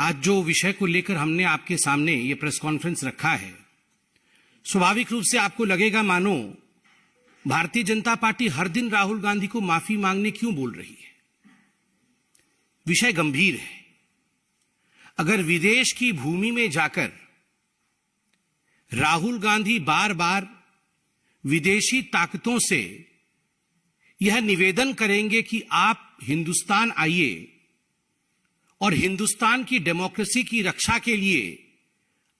आज जो विषय को लेकर हमने आपके सामने ये प्रेस कॉन्फ्रेंस रखा है, स्वाभाविक रूप से आपको लगेगा मानो भारतीय जनता पार्टी हर दिन राहुल गांधी को माफी मांगने क्यों बोल रही है। विषय गंभीर है। अगर विदेश की भूमि में जाकर राहुल गांधी बार बार विदेशी ताकतों से यह निवेदन करेंगे कि आप हिंदुस्तान आइए और हिंदुस्तान की डेमोक्रेसी की रक्षा के लिए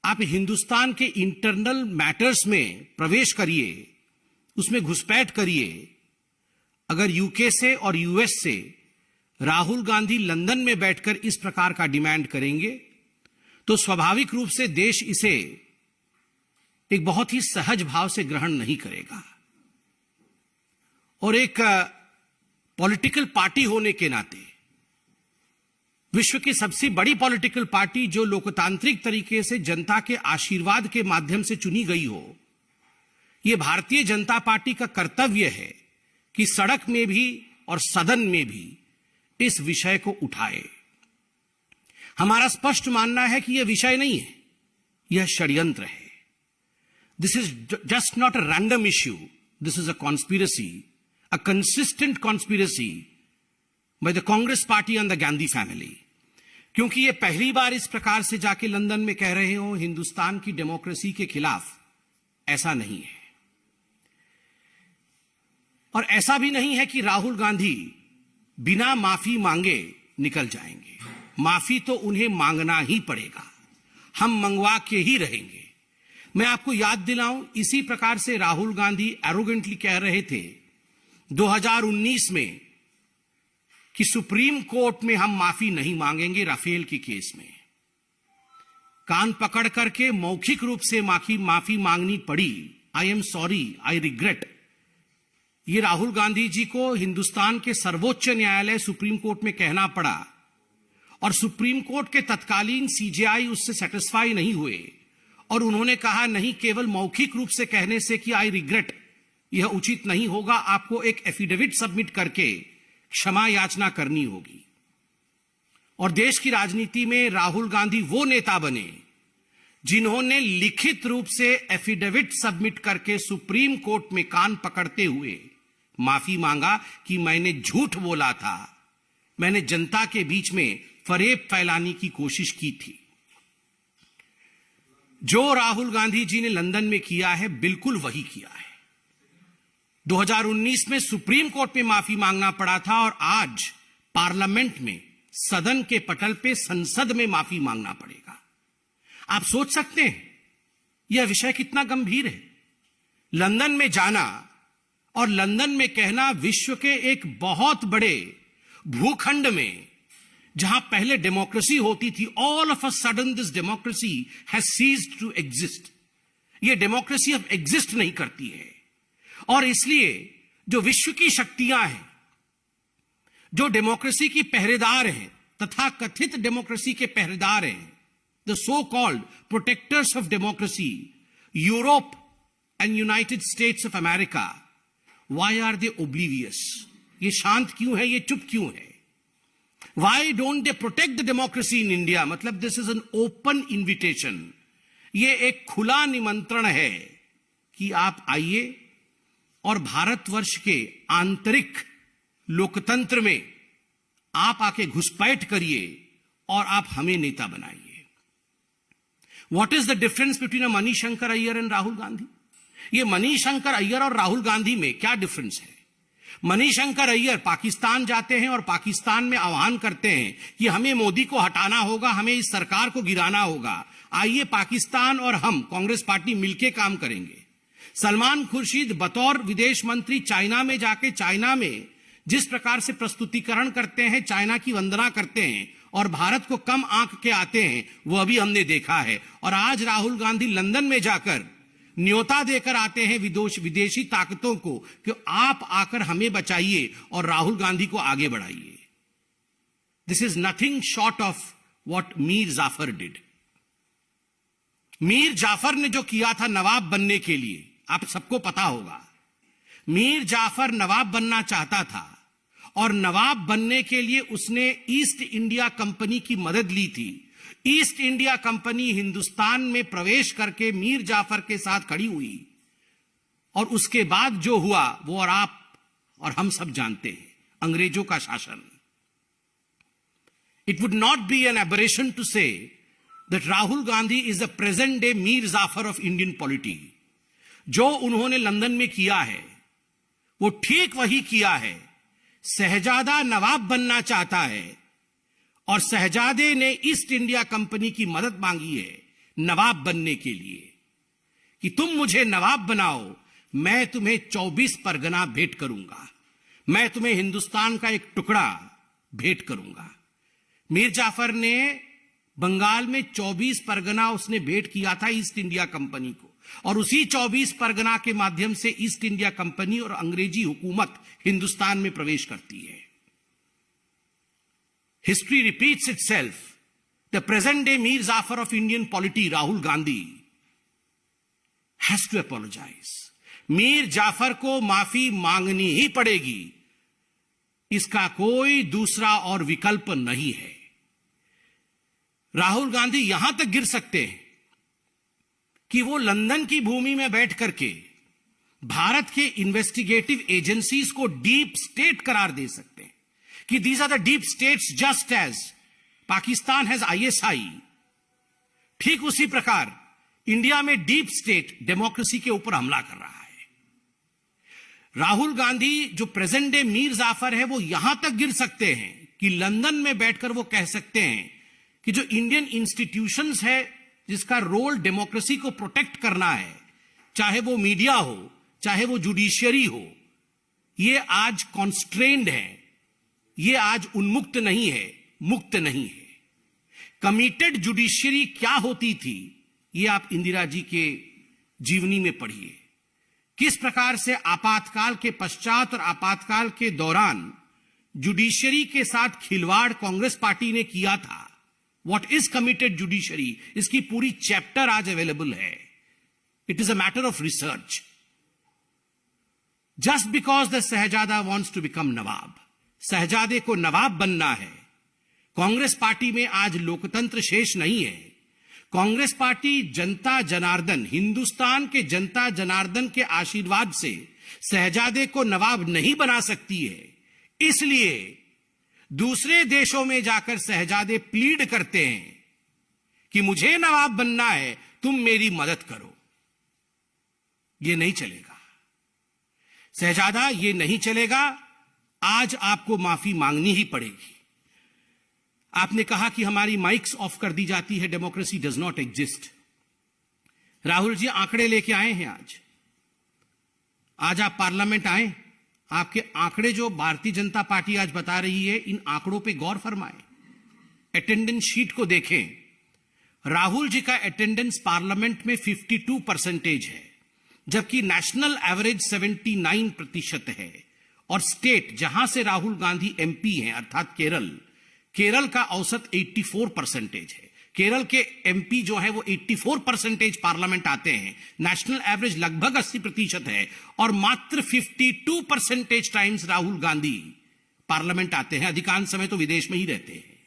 आप हिंदुस्तान के इंटरनल मैटर्स में प्रवेश करिए, उसमें घुसपैठ करिए। अगर यूके से और यूएस से राहुल गांधी लंदन में बैठकर इस प्रकार का डिमांड करेंगे तो स्वाभाविक रूप से देश इसे एक बहुत ही सहज भाव से ग्रहण नहीं करेगा। और एक पॉलिटिकल पार्टी होने के नाते, विश्व की सबसे बड़ी पॉलिटिकल पार्टी जो लोकतांत्रिक तरीके से जनता के आशीर्वाद के माध्यम से चुनी गई हो, यह भारतीय जनता पार्टी का कर्तव्य है कि सड़क में भी और सदन में भी इस विषय को उठाए। हमारा स्पष्ट मानना है कि यह विषय नहीं है, यह षड्यंत्र है। This is just not a random issue, this is a conspiracy, a consistent conspiracy by the Congress party and the Gandhi family. क्योंकि ये पहली बार इस प्रकार से जाके लंदन में कह रहे हो हिंदुस्तान की डेमोक्रेसी के खिलाफ, ऐसा नहीं है। और ऐसा भी नहीं है कि राहुल गांधी बिना माफी मांगे निकल जाएंगे। माफी तो उन्हें मांगना ही पड़ेगा, हम मंगवा के ही रहेंगे। मैं आपको याद दिलाऊं, इसी प्रकार से राहुल गांधी एरोगेंटली कह रहे थे 2019 में कि सुप्रीम कोर्ट में हम माफी नहीं मांगेंगे राफेल के केस में। कान पकड़ करके मौखिक रूप से माफी मांगनी पड़ी। I am sorry, I regret. ये राहुल गांधी जी को हिंदुस्तान के सर्वोच्च न्यायालय सुप्रीम कोर्ट में कहना पड़ा और सुप्रीम कोर्ट के तत्कालीन सीजेआई उससे सेटिस्फाई नहीं हुए और उन्होंने कहा नहीं, केवल मौखिक रूप से कहने से कि आई रिग्रेट यह उचित नहीं होगा, आपको एक एफिडेविट सबमिट करके क्षमा याचना करनी होगी। और देश की राजनीति में राहुल गांधी वो नेता बने जिन्होंने लिखित रूप से एफिडेविट सबमिट करके सुप्रीम कोर्ट में कान पकड़ते हुए माफी मांगा कि मैंने झूठ बोला था, मैंने जनता के बीच में फरेब फैलाने की कोशिश की थी। जो राहुल गांधी जी ने लंदन में किया है, बिल्कुल वही किया है। 2019 में सुप्रीम कोर्ट में माफी मांगना पड़ा था और आज पार्लियामेंट में, सदन के पटल पे, संसद में माफी मांगना पड़ेगा। आप सोच सकते हैं यह विषय कितना गंभीर है। लंदन में जाना और लंदन में कहना, विश्व के एक बहुत बड़े भूखंड में जहां पहले डेमोक्रेसी होती थी, all of a sudden this democracy has ceased to exist. यह डेमोक्रेसी अब एग्जिस्ट नहीं करती है। और इसलिए जो विश्व की शक्तियां हैं, जो डेमोक्रेसी की पहरेदार हैं, तथा कथित डेमोक्रेसी के पहरेदार हैं, the so-called protectors of democracy, Europe and United States of America, why are they oblivious? ये शांत क्यों है, ये चुप क्यों है? Why don't they protect the democracy in India? मतलब this is an open invitation. ये एक खुला निमंत्रण है कि आप आइए और भारतवर्ष के आंतरिक लोकतंत्र में आप आके घुसपैठ करिए और आप हमें नेता बनाइए। What is the difference between a Manishankar Iyer and Rahul Gandhi? ये मनीशंकर अय्यर और राहुल गांधी में क्या डिफरेंस है? मनीशंकर अय्यर पाकिस्तान जाते हैं और पाकिस्तान में आह्वान करते हैं कि हमें मोदी को हटाना होगा, हमें इस सरकार को गिराना होगा, आइए पाकिस्तान और हम कांग्रेस पार्टी मिलकर काम करेंगे। सलमान खुर्शीद बतौर विदेश मंत्री चाइना में जाके, चाइना में जिस प्रकार से प्रस्तुतिकरण करते हैं, चाइना की वंदना करते हैं और भारत को कम आंक के आते हैं, वो अभी हमने देखा है। और आज राहुल गांधी लंदन में जाकर न्योता देकर आते हैं विदेशी ताकतों को कि आप आकर हमें बचाइए और राहुल गांधी को आगे बढ़ाइए। This is nothing short of what Mir Jafar did. Mir Jafar ने जो किया था नवाब बनने के लिए, आप सबको पता होगा। मीर जाफर नवाब बनना चाहता था और नवाब बनने के लिए उसने ईस्ट इंडिया कंपनी की मदद ली थी, ईस्ट इंडिया कंपनी हिंदुस्तान में प्रवेश करके मीर जाफर के साथ खड़ी हुई और उसके बाद जो हुआ वो और आप और हम सब जानते हैं, अंग्रेजों का शासन। It would not be an aberration to say that Rahul Gandhi is the present day Mir Jafar of Indian polity। जो उन्होंने लंदन में किया है वो ठीक वही किया है। शहजादा नवाब बनना चाहता है और शहजादे ने ईस्ट इंडिया कंपनी की मदद मांगी है नवाब बनने के लिए कि तुम मुझे नवाब बनाओ, मैं तुम्हें 24 परगना भेंट करूंगा, मैं तुम्हें हिंदुस्तान का एक टुकड़ा भेंट करूंगा। मीर जाफर ने बंगाल में 24 परगना उसने भेंट किया था ईस्ट इंडिया कंपनी को, और उसी 24 परगना के माध्यम से ईस्ट इंडिया कंपनी और अंग्रेजी हुकूमत हिंदुस्तान में प्रवेश करती है। History repeats itself. The present day Mir Jafar of Indian polity Rahul Gandhi has to apologise. Mir Jafar को माफी मांगनी ही पड़ेगी, इसका कोई दूसरा और विकल्प नहीं है। राहुल गांधी यहां तक गिर सकते हैं कि वो लंदन की भूमि में बैठ करके भारत के इन्वेस्टिगेटिव एजेंसीज को डीप स्टेट करार दे सकते हैं कि these are the deep states just as Pakistan has ISI. ठीक उसी प्रकार इंडिया में डीप स्टेट डेमोक्रेसी के ऊपर हमला कर रहा है। राहुल गांधी जो प्रेजेंट डे मीर जाफर है वो यहां तक गिर सकते हैं कि लंदन में बैठकर वो कह सकते हैं कि जो इंडियन इंस्टीट्यूशंस है जिसका रोल डेमोक्रेसी को प्रोटेक्ट करना है, चाहे वो मीडिया हो चाहे वो जुडिशियरी हो, ये आज कॉन्स्ट्रेन्ड है, ये आज उन्मुक्त नहीं है, मुक्त नहीं है। कमिटेड जुडिशियरी क्या होती थी ये आप इंदिरा जी के जीवनी में पढ़िए। किस प्रकार से आपातकाल के पश्चात और आपातकाल के दौरान जुडिशियरी के साथ खिलवाड़ कांग्रेस पार्टी ने किया था। व्हाट इज कमिटेड जुडिशरी, इसकी पूरी चैप्टर आज अवेलेबल है। It is a matter of research. Just because the shahzada wants to become nawab, शहजादे को नवाब बनना है। कांग्रेस पार्टी में आज लोकतंत्र शेष नहीं है। कांग्रेस पार्टी जनता जनार्दन, हिंदुस्तान के जनता जनार्दन के आशीर्वाद से शहजादे को नवाब नहीं बना सकती है। इसलिए दूसरे देशों में जाकर शहजादे प्लीड करते हैं कि मुझे नवाब बनना है, तुम मेरी मदद करो। ये नहीं चलेगा शहजादा, ये नहीं चलेगा। आज आपको माफी मांगनी ही पड़ेगी। आपने कहा कि हमारी माइक्स ऑफ कर दी जाती है, democracy does not exist. Rahul ji आंकड़े लेके आए हैं आज आप पार्लियामेंट आए, आपके आंकड़े जो भारतीय जनता पार्टी आज बता रही है, इन आंकड़ों पे गौर फरमाएं। अटेंडेंस शीट को देखें। राहुल जी का अटेंडेंस पार्लियामेंट में 52% है, जबकि नेशनल एवरेज 79% है। और स्टेट जहां से राहुल गांधी एमपी हैं अर्थात केरल का औसत 84% है। केरल के एमपी जो है वो 84% पार्लियामेंट आते हैं। नेशनल एवरेज लगभग 80% है और मात्र 52% टाइम्स राहुल गांधी पार्लियामेंट आते हैं। अधिकांश समय तो विदेश में ही रहते हैं।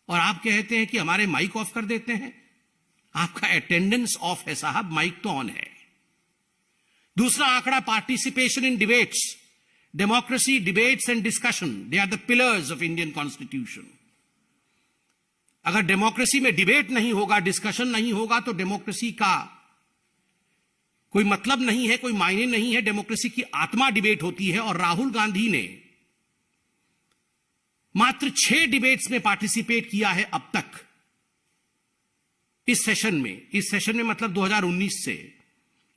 और आप कहते हैं कि हमारे माइक ऑफ कर देते हैं। आपका अटेंडेंस ऑफ है साहब, माइक तो ऑन है। दूसरा आंकड़ा participation in debates. Democracy, debates and discussion, they are the pillars of Indian constitution. अगर डेमोक्रेसी में डिबेट नहीं होगा, डिस्कशन नहीं होगा, तो डेमोक्रेसी का कोई मतलब नहीं है, कोई मायने नहीं है। डेमोक्रेसी की आत्मा डिबेट होती है। और राहुल गांधी ने मात्र 6 डिबेट्स में पार्टिसिपेट किया है अब तक इस सेशन में मतलब 2019 से।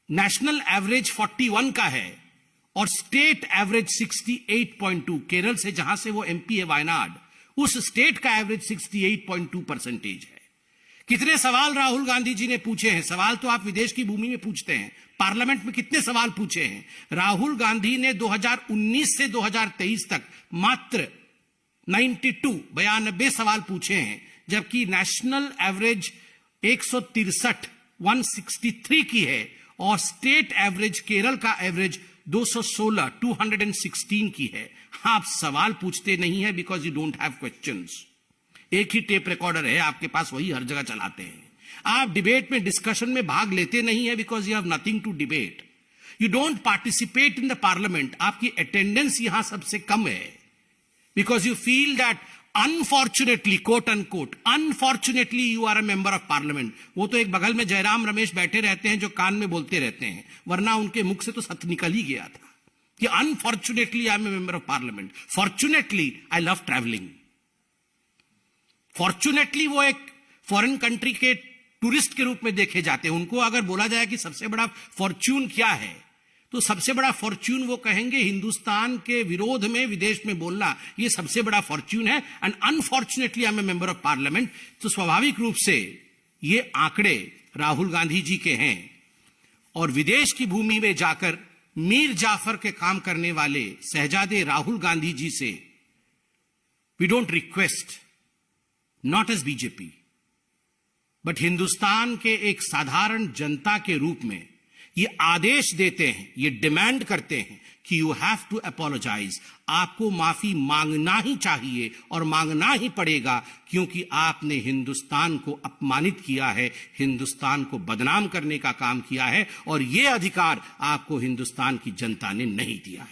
नेशनल एवरेज 41 का है और स्टेट एवरेज 68.2। केरल से जहां से वो एमपी है वायनाड, उस स्टेट का एवरेज 68.2% है। कितने सवाल राहुल गांधी जी ने पूछे हैं? सवाल तो आप विदेश की भूमि में पूछते हैं, पार्लियामेंट में कितने सवाल पूछे हैं? राहुल गांधी ने 2019 से 2023 तक मात्र 92 सवाल पूछे हैं, जबकि नेशनल एवरेज 163 की है और स्टेट एवरेज, केरल का एवरेज 216 की है। आप सवाल पूछते नहीं है because you don't have questions. एक ही टेप रिकॉर्डर है आपके पास, वही हर जगह चलाते हैं। आप डिबेट में, डिस्कशन में भाग लेते नहीं है because you have nothing to debate. You don't participate in the parliament. आपकी अटेंडेंस यहां सबसे कम है because you feel that unfortunately, quote unquote, unfortunately you are a member of parliament. वो तो एक बगल में जयराम रमेश बैठे रहते हैं जो कान में बोलते रहते हैं, वरना उनके मुख से तो सत्य निकल ही गया था कि unfortunately I am a member of parliament, fortunately I love travelling. Fortunately वो एक फॉरेन कंट्री के टूरिस्ट के रूप में देखे जाते हैं। उनको अगर बोला जाए कि सबसे बड़ा फॉर्च्यून क्या है, तो सबसे बड़ा फॉर्च्यून वो कहेंगे हिंदुस्तान के विरोध में विदेश में बोलना, ये सबसे बड़ा फॉर्च्यून है। And unfortunately I am a member of parliament. तो स्वाभाविक रूप से ये आंकड़े राहुल गांधी जी के हैं। और विदेश की भूमि में जाकर मीर जाफर के काम करने वाले शहजादे राहुल गांधी जी से we don't request, not as BJP, but Hindustan के एक साधारण जनता के रूप में ये आदेश देते हैं, ये डिमांड करते हैं कि यू हैव टू अपोलोजाइज। आपको माफी मांगना ही चाहिए और मांगना ही पड़ेगा, क्योंकि आपने हिंदुस्तान को अपमानित किया है, हिंदुस्तान को बदनाम करने का काम किया है, और ये अधिकार आपको हिंदुस्तान की जनता ने नहीं दिया है।